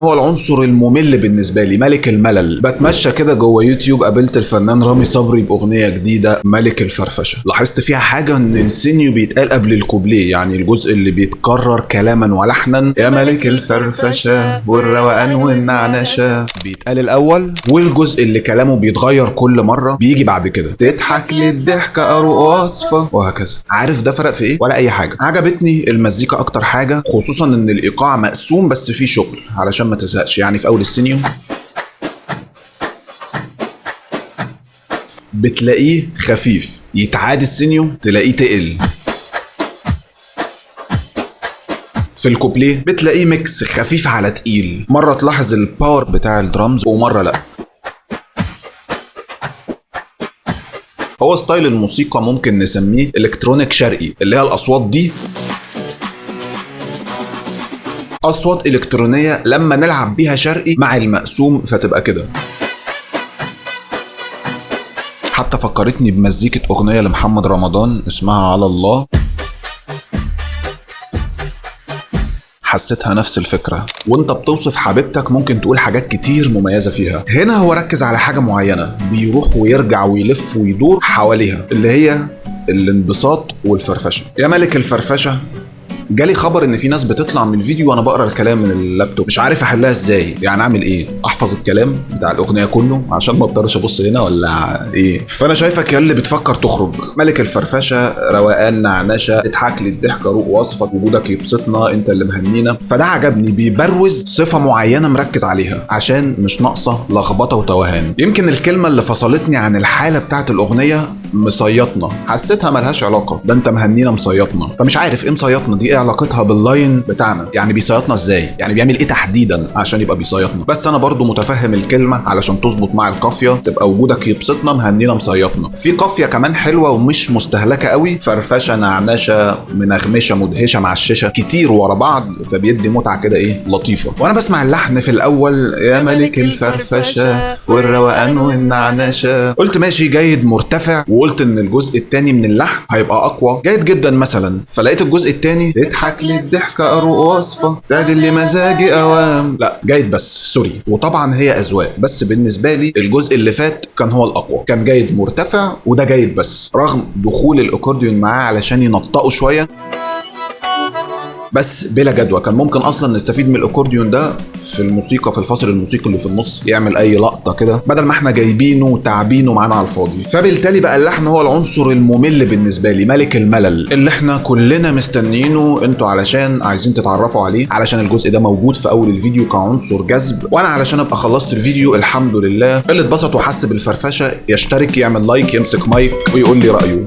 هو العنصر الممل بالنسبه لي، ملك الملل. بتمشى كده جوه يوتيوب، قابلت الفنان رامي صبري باغنيه جديده ملك الفرفشه. لاحظت فيها حاجه، ان السينيو بيتقال قبل الكوبليه، يعني الجزء اللي بيتكرر كلاما ولحنا، يا ملك الفرفشه والروقان والنعنشه، بيتقال الاول، والجزء اللي كلامه بيتغير كل مره بيجي بعد كده، تضحك للضحكه اروق وصفه، وهكذا. عارف ده فرق في ايه؟ ولا اي حاجه. عجبتني المزيكا اكتر حاجه، خصوصا ان الايقاع مقسوم بس فيه شغل علشان ما تزهقش. يعني في اول السينيو بتلاقيه خفيف، يتعاد السينيو تلاقيه تقل. في الكوبليه بتلاقيه ميكس خفيف على تقيل، مره تلاحظ الباور بتاع الدرامز ومره لا. هو ستايل الموسيقى ممكن نسميه الكترونيك شرقي، اللي هي الاصوات دي اصوات الكترونيه لما نلعب بيها شرقي مع المقسوم فتبقى كده. حتى فكرتني بمزيكة اغنيه لمحمد رمضان اسمها على الله، حسيتها نفس الفكرة. وانت بتوصف حبيبتك ممكن تقول حاجات كتير مميزة فيها. هنا هو ركز على حاجة معينة، بيروح ويرجع ويلف ويدور حواليها، اللي هي الانبساط والفرفشة. يا ملك الفرفشة، جالي خبر ان في ناس بتطلع من الفيديو وانا بقرا الكلام من اللابتوب، مش عارف احلها ازاي. يعني اعمل ايه؟ احفظ الكلام بتاع الاغنيه كله عشان ما اضطرش ابص هنا ولا ايه؟ فانا شايفك يا اللي بتفكر تخرج. ملك الفرفشه، روقان نعنشه، اضحك لي الضحكه روق وصفك، وجودك يبسطنا، انت اللي مهنينا. فده عجبني، بيبروز صفه معينه مركز عليها عشان مش ناقصه لخبطه وتوهان. يمكن الكلمه اللي فصلتني عن الحاله بتاعت الاغنيه مصيطنا، حسيتها ملهاش علاقه، ده انت مهنينا مصيطنا. فمش عارف ايه مصيطنا دي، ايه علاقتها باللاين بتاعنا؟ يعني بيصيطنا ازاي؟ يعني بيعمل ايه تحديدا عشان يبقى بيصيطنا؟ بس انا برضو متفهم الكلمه علشان تظبط مع القافيه، تبقى وجودك يبسطنا مهنينا مصيطنا. في قافيه كمان حلوه ومش مستهلكه قوي، فرفشه نعنشه منغمشه مدهشه مع الشاشه كتير ورا بعض، فبيدي متعه كده ايه لطيفه. وانا بسمع اللحن في الاول، يا ملك الفرفشه والروقان والنعنشه، قلت ماشي جيد مرتفع، وقلت ان الجزء الثاني من اللحن هيبقى اقوى، جيد جدا مثلا. فلقيت الجزء الثاني، تضحك لي الضحكه اروق وصفه، تعدل لي مزاجي اوام، لا جيد بس سوري. وطبعا هي اذواق، بس بالنسبه لي الجزء اللي فات كان هو الاقوى، كان جيد مرتفع، وده جيد بس رغم دخول الاكورديون معاه علشان ينطقوا شويه، بس بلا جدوى. كان ممكن اصلا نستفيد من الاكورديون ده في الموسيقى، في الفصل الموسيقي اللي في النص، يعمل اي لقطه كده بدل ما احنا جايبينه وتعبينه معانا على الفاضي. فبالتالي بقى اللحن هو العنصر الممل بالنسبه لي، ملك الملل، اللي احنا كلنا مستنيينه انتوا علشان عايزين تتعرفوا عليه، علشان الجزء ده موجود في اول الفيديو كعنصر جذب. وانا علشان ابقى خلصت الفيديو الحمد لله. اللي اتبسط وحس بالفرفشه يشترك، يعمل لايك، يمسك مايك ويقول لي رايه.